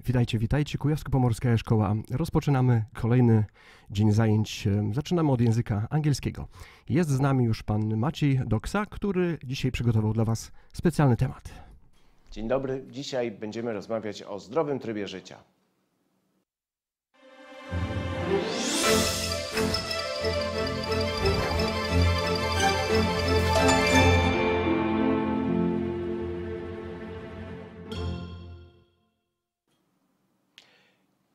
Witajcie, witajcie. Kujawsko-Pomorska e-Szkoła. Rozpoczynamy kolejny dzień zajęć. Zaczynamy od języka angielskiego. Jest z nami już pan Maciej Doksa, który dzisiaj przygotował dla was specjalny temat. Dzień dobry. Dzisiaj będziemy rozmawiać o zdrowym trybie życia.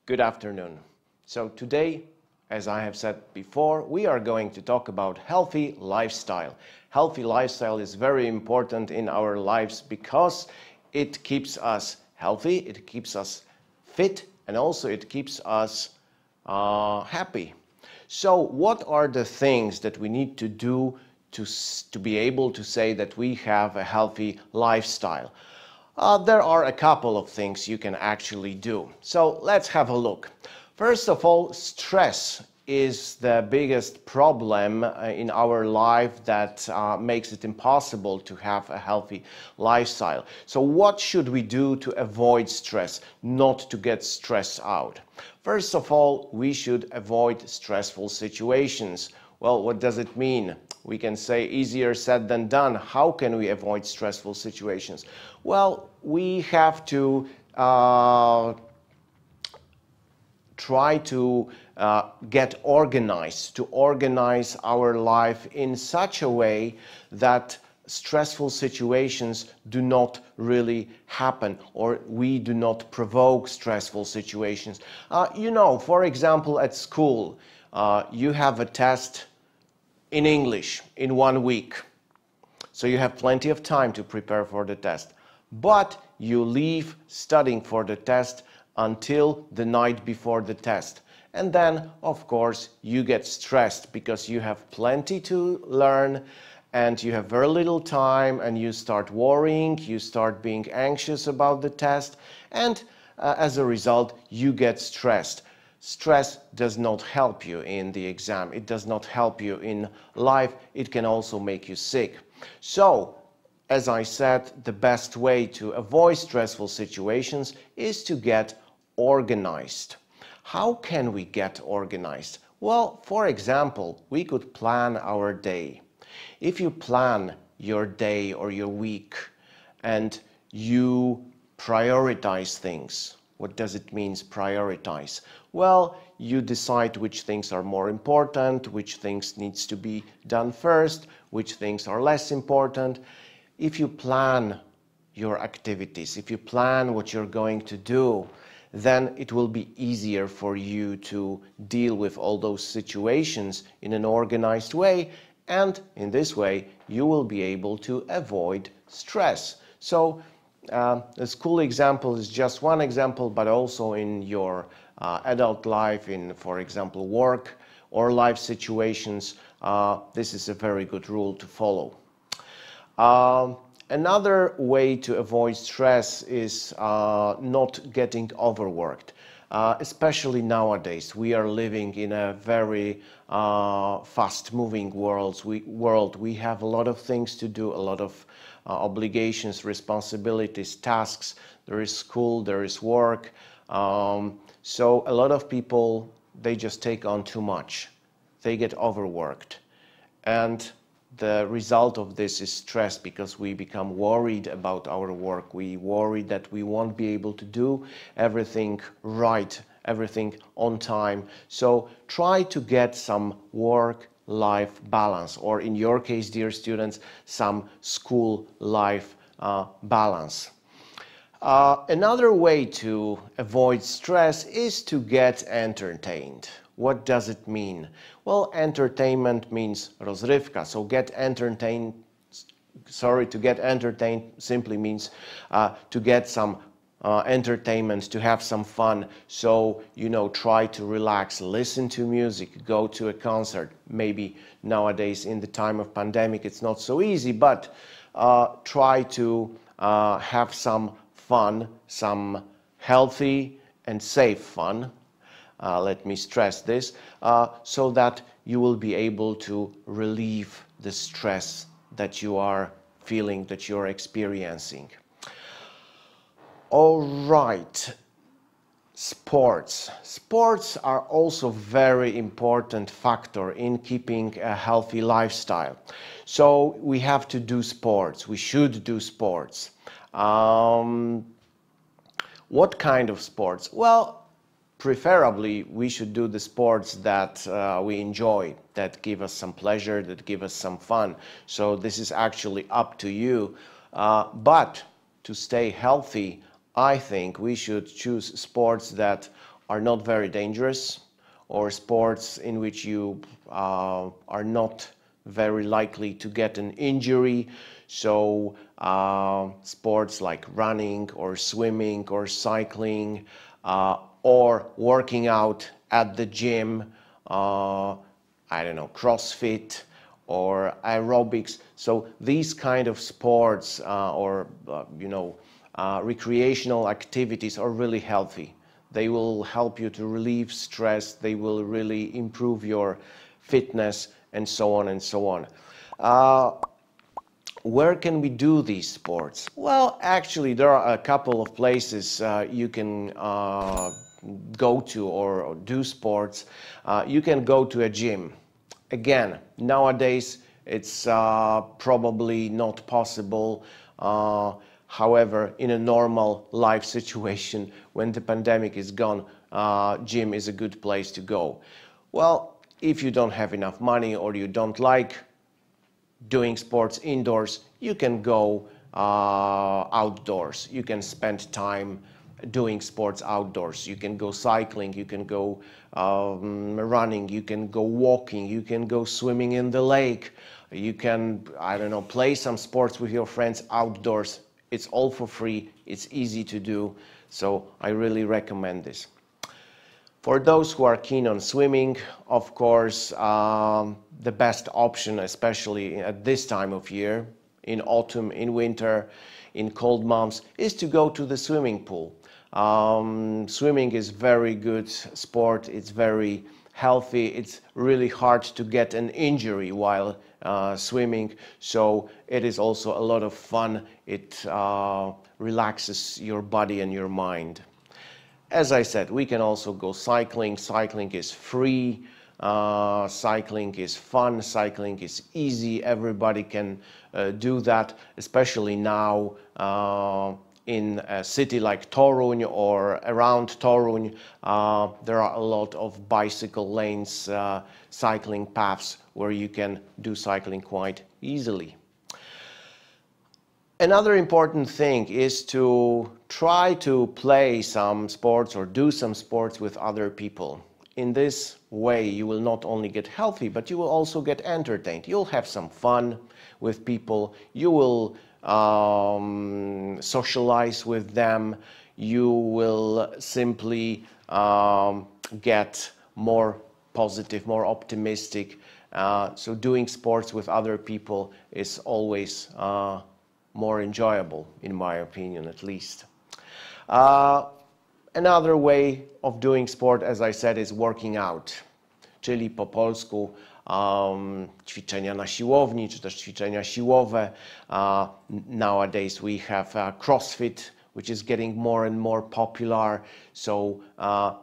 Good afternoon. So today, as I have said before, we are going to talk about healthy lifestyle. Healthy lifestyle is very important in our lives because it keeps us healthy, it keeps us fit, and also it keeps us happy. So what are the things that we need to do to be able to say that we have a healthy lifestyle? There are a couple of things you can actually do. So let's have a look. First of all, stress is the biggest problem in our life that makes it impossible to have a healthy lifestyle. So what should we do to avoid stress, not to get stressed out? First of all, we should avoid stressful situations. Well, what does it mean? We can say easier said than done. How can we avoid stressful situations? Well, we have to try to get organized, to organize our life in such a way that stressful situations do not really happen, or we do not provoke stressful situations. For example, at school, you have a test in English in 1 week. So you have plenty of time to prepare for the test. But you leave studying for the test until the night before the test. And then, of course, you get stressed because you have plenty to learn and you have very little time, and you start worrying, you start being anxious about the test, and as a result, you get stressed. Stress does not help you in the exam. It does not help you in life. It can also make you sick. So, as I said, the best way to avoid stressful situations is to get organized. How can we get organized? Well, for example, we could plan our day. If you plan your day or your week and you prioritize things, what does it mean, prioritize? Well, you decide which things are more important, which things needs to be done first, which things are less important. If you plan your activities, if you plan what you're going to do, then it will be easier for you to deal with all those situations in an organized way, and in this way you will be able to avoid stress. So the school example is just one example, but also in your adult life, in, for example, work or life situations, this is a very good rule to follow. Another way to avoid stress is not getting overworked. Especially nowadays, we are living in a very fast-moving world. We have a lot of things to do, a lot of obligations, responsibilities, tasks. There is school, there is work. So a lot of people, they just take on too much. They get overworked. And the result of this is stress, because we become worried about our work. We worry that we won't be able to do everything right, everything on time. So try to get some work-life balance, or in your case, dear students, some school-life balance. Another way to avoid stress is to get entertained. What does it mean? Well, entertainment means rozrywka. So to get entertained simply means to get some entertainment, to have some fun. So, try to relax, listen to music, go to a concert. Maybe nowadays in the time of pandemic it's not so easy, but try to have some fun, some healthy and safe fun. Let me stress this, so that you will be able to relieve the stress that you are feeling, that you're experiencing. All right. Sports. Sports are also very important factor in keeping a healthy lifestyle. So we have to do sports. We should do sports. What kind of sports? Well, preferably we should do the sports that we enjoy, that give us some pleasure, that give us some fun. So this is actually up to you. But to stay healthy, I think we should choose sports that are not very dangerous, or sports in which you are not very likely to get an injury. So sports like running or swimming or cycling or working out at the gym, I don't know, CrossFit or aerobics. So these kind of sports recreational activities are really healthy. They will help you to relieve stress. They will really improve your fitness and so on and so on. Where can we do these sports? Well, actually, there are a couple of places you can go to or do sports. You can go to a gym. Again, nowadays it's probably not possible. However, in a normal life situation, when the pandemic is gone, gym is a good place to go. Well, if you don't have enough money or you don't like doing sports indoors, you can go outdoors. You can spend time doing sports outdoors. You can go cycling, you can go running, you can go walking, you can go swimming in the lake, you can, I don't know, play some sports with your friends outdoors. It's all for free, it's easy to do, so I really recommend this. For those who are keen on swimming, of course, the best option, especially at this time of year, in autumn, in winter, in cold months, is to go to the swimming pool. Swimming is very good sport, it's very healthy, it's really hard to get an injury while swimming, so it is also a lot of fun. It relaxes your body and your mind. As I said, we can also go cycling. Cycling is free, cycling is fun, cycling is easy. Everybody can do that, especially now in a city like Toruń or around Toruń. There are a lot of bicycle lanes, cycling paths where you can do cycling quite easily. Another important thing is to try to play some sports or do some sports with other people. In this way, you will not only get healthy, but you will also get entertained. You'll have some fun with people. You will socialize with them. You will simply get more positive, more optimistic. So doing sports with other people is always more enjoyable, in my opinion, at least. Another way of doing sport, as I said, is working out, czyli po polsku ćwiczenia na siłowni, czy też ćwiczenia siłowe. Nowadays we have CrossFit, which is getting more and more popular. So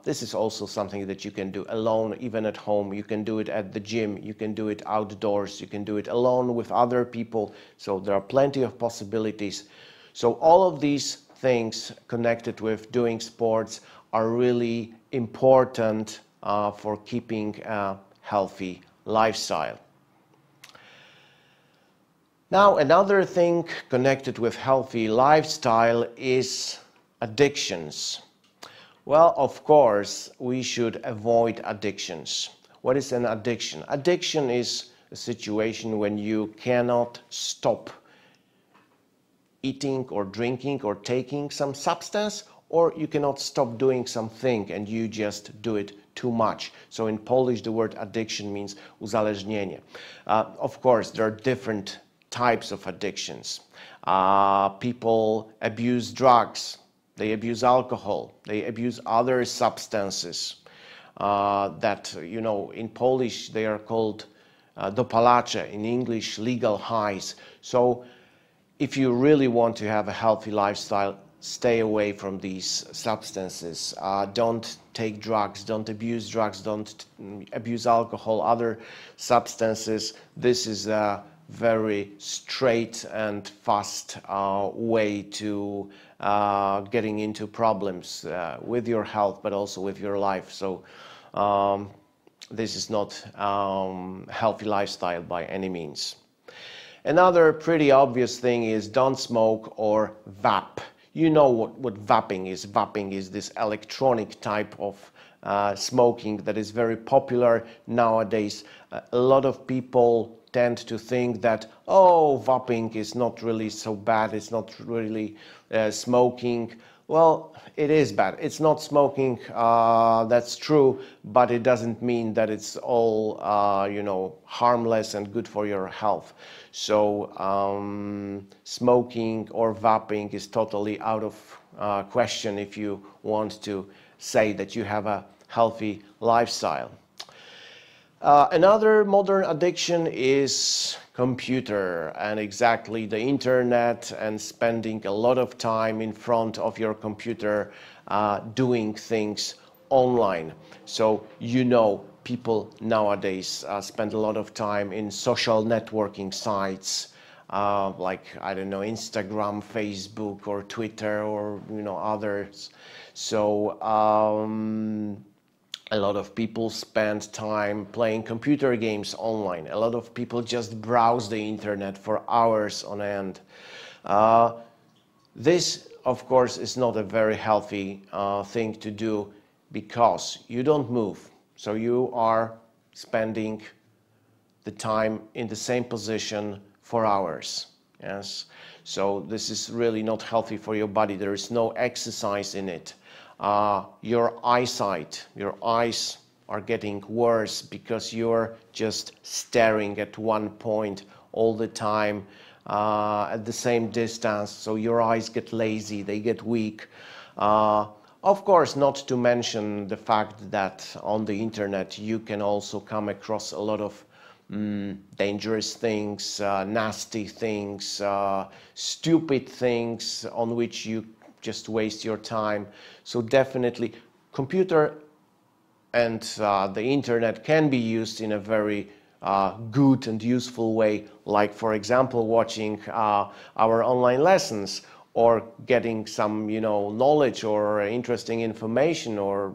this is also something that you can do alone, even at home. You can do it at the gym, you can do it outdoors, you can do it alone with other people. So there are plenty of possibilities. So all of these things connected with doing sports are really important for keeping a healthy lifestyle. Now, another thing connected with healthy lifestyle is addictions. Well, of course, we should avoid addictions. What is an addiction? Addiction is a situation when you cannot stop eating or drinking or taking some substance, or you cannot stop doing something and you just do it too much. So in Polish, the word addiction means uzależnienie. Of course, there are different types of addictions. People abuse drugs, they abuse alcohol, they abuse other substances that, you know, in Polish they are called dopalacze, in English legal highs. So if you really want to have a healthy lifestyle, stay away from these substances. Don't take drugs, don't abuse drugs, don't abuse alcohol, other substances. This is a very straight and fast way to getting into problems with your health, but also with your life. So this is not healthy lifestyle by any means. Another pretty obvious thing is don't smoke or vape. You know what vaping is. Vaping is this electronic type of smoking that is very popular nowadays. A lot of people tend to think that, oh, vaping is not really so bad, it's not really smoking. Well, it is bad. It's not smoking, that's true, but it doesn't mean that it's all, you know, harmless and good for your health. So smoking or vaping is totally out of question if you want to say that you have a healthy lifestyle. Another modern addiction is computer, and exactly the internet, and spending a lot of time in front of your computer doing things online. So you know, people nowadays spend a lot of time in social networking sites like, I don't know, Instagram, Facebook, or Twitter, or you know, others. So a lot of people spend time playing computer games online. A lot of people just browse the internet for hours on end. This, of course, is not a very healthy thing to do, because you don't move. So you are spending the time in the same position for hours. Yes. So this is really not healthy for your body. There is no exercise in it. Your eyesight, your eyes are getting worse because you're just staring at one point all the time at the same distance. So your eyes get lazy, they get weak. Of course, not to mention the fact that on the internet you can also come across a lot of dangerous things, nasty things, stupid things on which you just waste your time. So definitely computer and the internet can be used in a very good and useful way, like for example watching our online lessons, or getting some, you know, knowledge or interesting information, or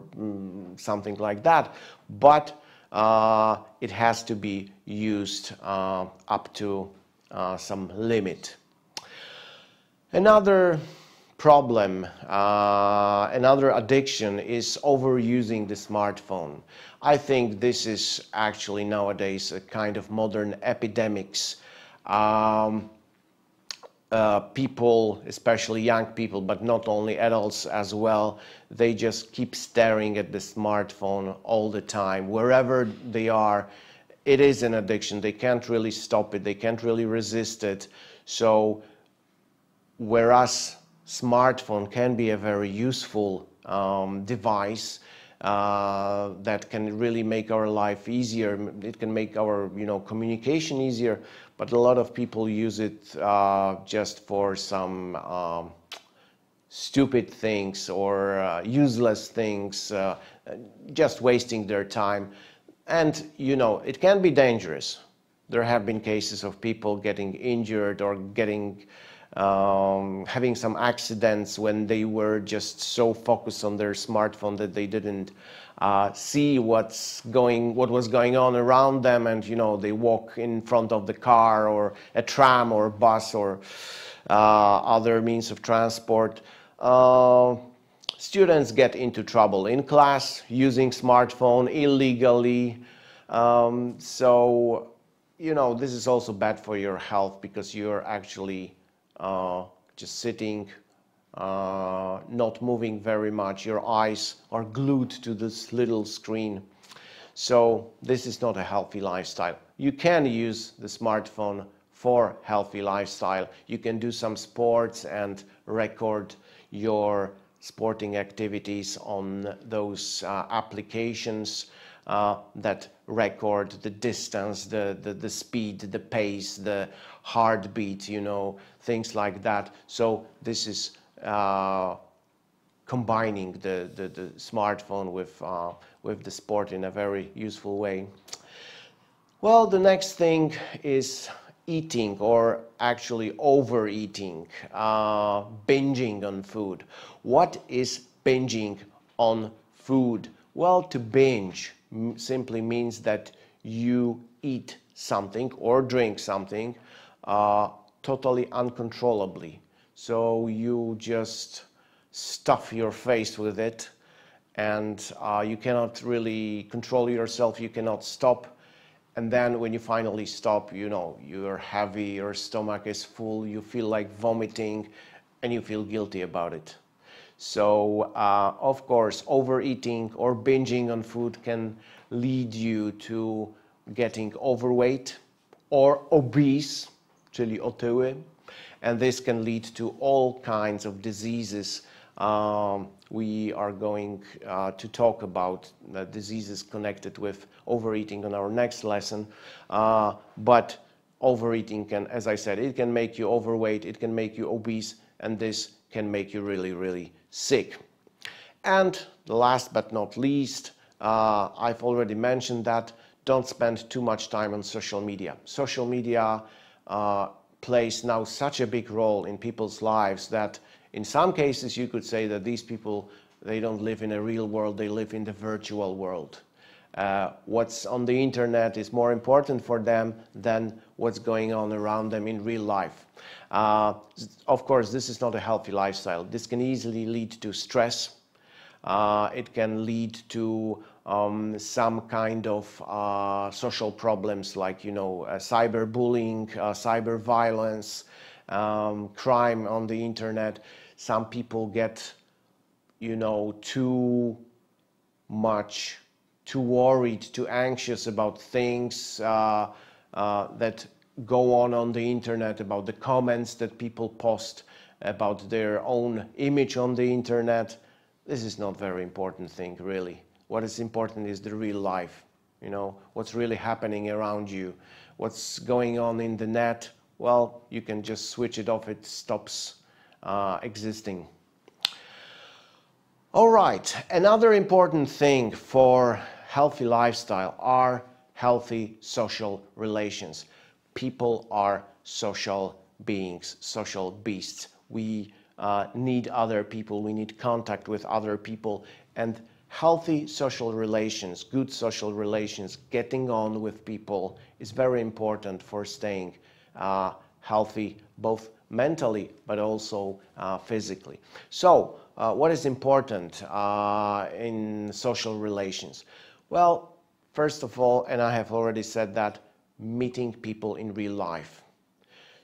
something like that. But it has to be used up to some limit. Another problem, another addiction is overusing the smartphone. I think this is actually nowadays a kind of modern epidemics. People, especially young people, but not only adults as well, they just keep staring at the smartphone all the time, wherever they are. It is an addiction. They can't really stop it. They can't really resist it. So whereas smartphone can be a very useful device that can really make our life easier. It can make our, you know, communication easier, but a lot of people use it just for some stupid things or useless things, just wasting their time. And you know, it can be dangerous. There have been cases of people getting injured or getting having some accidents when they were just so focused on their smartphone that they didn't see what was going on around them, and you know, they walk in front of the car or a tram or bus or other means of transport. Students get into trouble in class using smartphone illegally. So you know, this is also bad for your health, because you're actually just sitting, not moving very much. Your eyes are glued to this little screen. So this is not a healthy lifestyle. You can use the smartphone for healthy lifestyle. You can do some sports and record your sporting activities on those applications that record the distance, the speed, the pace, the heartbeat, you know, things like that. So this is combining the smartphone with the sport in a very useful way. Well, the next thing is eating, or actually overeating, binging on food. What is binging on food? Well, to binge simply means that you eat something or drink something totally uncontrollably. So you just stuff your face with it, and you cannot really control yourself, you cannot stop. And then when you finally stop, you know, you're heavy, your stomach is full, you feel like vomiting, and you feel guilty about it. So, of course, overeating or binging on food can lead you to getting overweight or obese, czyli otyły. And this can lead to all kinds of diseases. We are going to talk about the diseases connected with overeating on our next lesson. But overeating can, as I said, it can make you overweight, it can make you obese, and this can make you really, really sick. And last but not least, I've already mentioned that don't spend too much time on social media. Social media plays now such a big role in people's lives that in some cases you could say that these people, they don't live in a real world, they live in the virtual world. What's on the internet is more important for them than what's going on around them in real life. Of course, this is not a healthy lifestyle. This can easily lead to stress. It can lead to some kind of social problems like, you know, cyberbullying, cyber violence, crime on the internet. Some people get, you know, too worried, too anxious about things that go on the internet, about the comments that people post, about their own image on the internet. This is not very important thing, really. What is important is the real life, you know, what's really happening around you, what's going on in the net. Well, you can just switch it off, it stops existing. All right, another important thing for healthy lifestyle are healthy social relations. People are social beings, social beasts. We need other people, we need contact with other people, and healthy social relations, good social relations, getting on with people is very important for staying healthy, both mentally but also physically. So, what is important in social relations? Well, first of all, and I have already said that, meeting people in real life.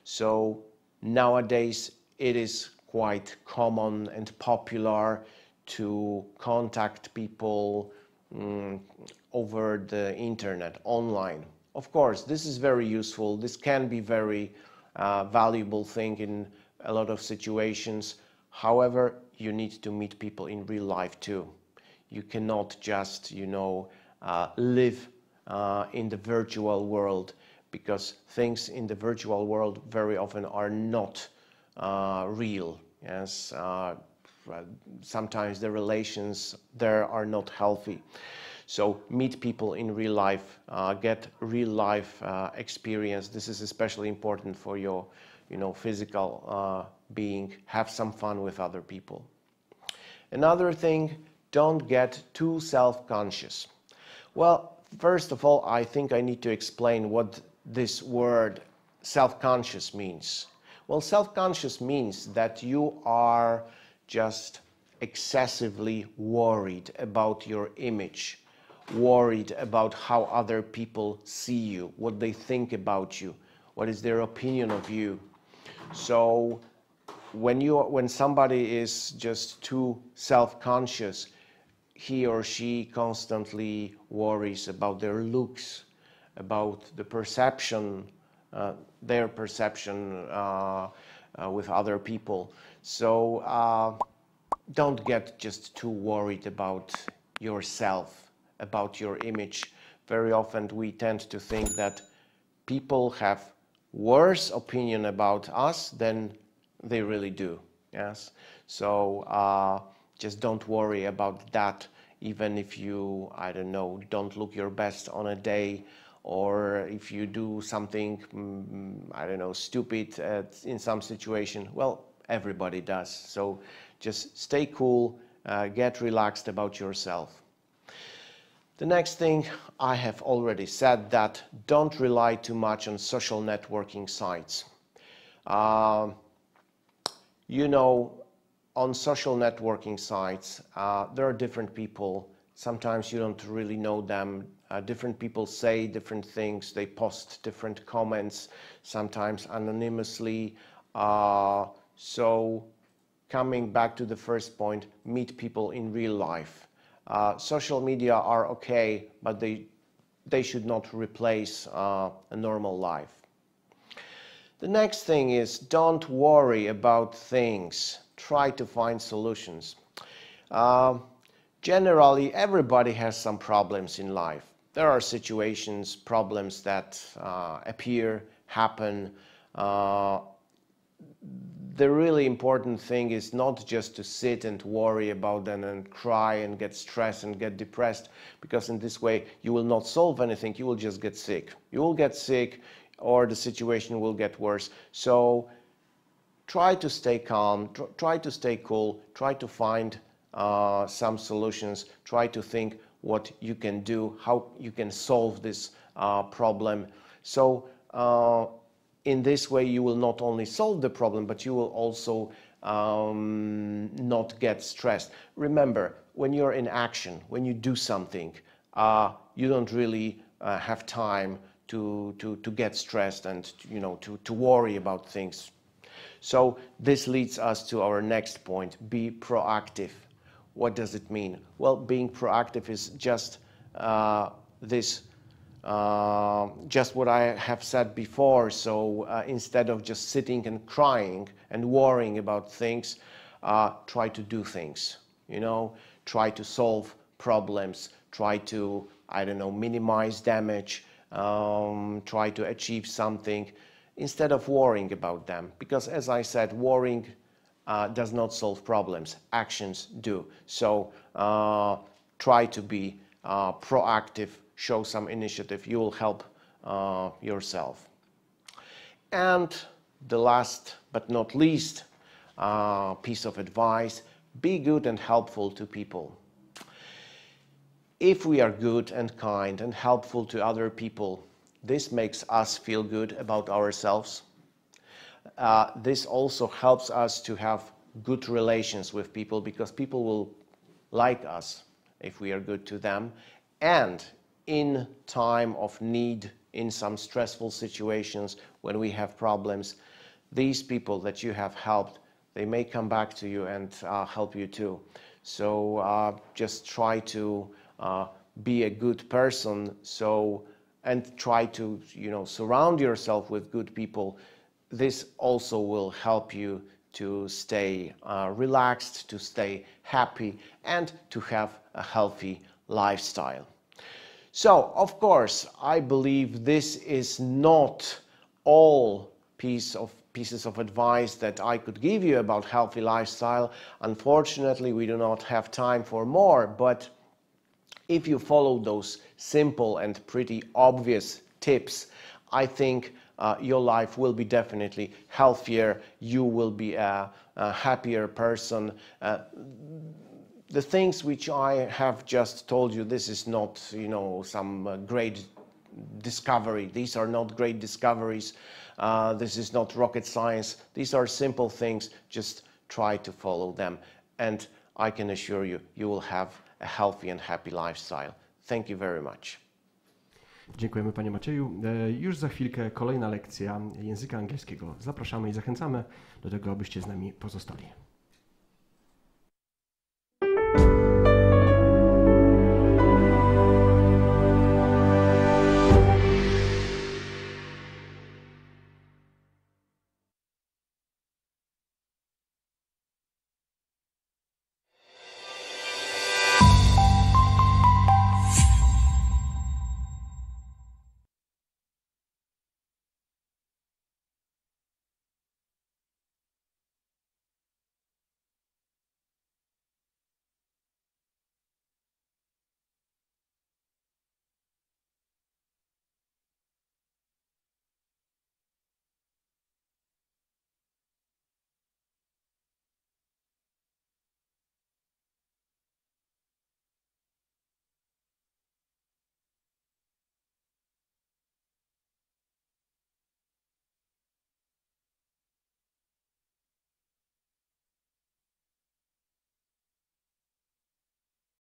So nowadays it is quite common and popular to contact people over the internet, online. Of course, this is very useful. This can be very valuable thing in a lot of situations. However, you need to meet people in real life too. You cannot just, you know, live in the virtual world, because things in the virtual world very often are not real. Yes, sometimes the relations there are not healthy. So meet people in real life, get real life experience. This is especially important for your, you know, physical being. Have some fun with other people. Another thing, don't get too self-conscious. Well, first of all, I think I need to explain what this word self-conscious means. Well, self-conscious means that you are just excessively worried about your image, worried about how other people see you, what they think about you, what is their opinion of you. So when somebody is just too self-conscious, he or she constantly worries about their looks, about the perception, their perception with other people. So don't get just too worried about yourself, about your image. Very often we tend to think that people have worse opinion about us than they really do. Yes, so just don't worry about that, even if you, I don't know, don't look your best on a day, or if you do something, I don't know, stupid in some situation. Well, everybody does. So just stay cool, get relaxed about yourself. The next thing, I have already said that don't rely too much on social networking sites. You know, on social networking sites, there are different people. Sometimes you don't really know them. Different people say different things. They post different comments, sometimes anonymously. So coming back to the first point, meet people in real life. Social media are okay, but they should not replace a normal life. The next thing is, don't worry about things. Try to find solutions. Generally, everybody has some problems in life. There are situations, problems that appear, happen. The really important thing is not just to sit and worry about them and cry and get stressed and get depressed, because in this way you will not solve anything, you will just get sick. You will get sick, or the situation will get worse. So try to stay calm, try to stay cool, try to find some solutions, try to think what you can do, how you can solve this problem. So in this way you will not only solve the problem, but you will also not get stressed. Remember, when you're in action, when you do something, you don't really have time to get stressed and to worry about things. So this leads us to our next point: be proactive. What does it mean? Well, being proactive is just just what I have said before. So instead of just sitting and crying and worrying about things, try to do things. Try to solve problems. Try to, I don't know, minimize damage. Try to achieve something instead of worrying about them. Because as I said, worrying does not solve problems. Actions do. So try to be proactive, show some initiative. You will help yourself. And the last but not least piece of advice: be good and helpful to people. If we are good and kind and helpful to other people, this makes us feel good about ourselves. This also helps us to have good relations with people, because people will like us if we are good to them. And in time of need, in some stressful situations, when we have problems, these people that you have helped, they may come back to you and help you too. So just try to be a good person, and try to surround yourself with good people. This also will help you to stay relaxed, to stay happy, and to have a healthy lifestyle. So, of course, I believe this is not all pieces of advice that I could give you about healthy lifestyle. Unfortunately, we do not have time for more, but if you follow those simple and pretty obvious tips, I think your life will be definitely healthier. You will be a happier person. The things which I have just told you, this is not, some great discovery. These are not great discoveries. This is not rocket science. These are simple things. Just try to follow them. And I can assure you, you will have a healthy and happy lifestyle. Thank you very much. Dziękujemy Panie Macieju. Już za chwilkę kolejna lekcja języka angielskiego. Zapraszamy i zachęcamy do tego, abyście z nami pozostali.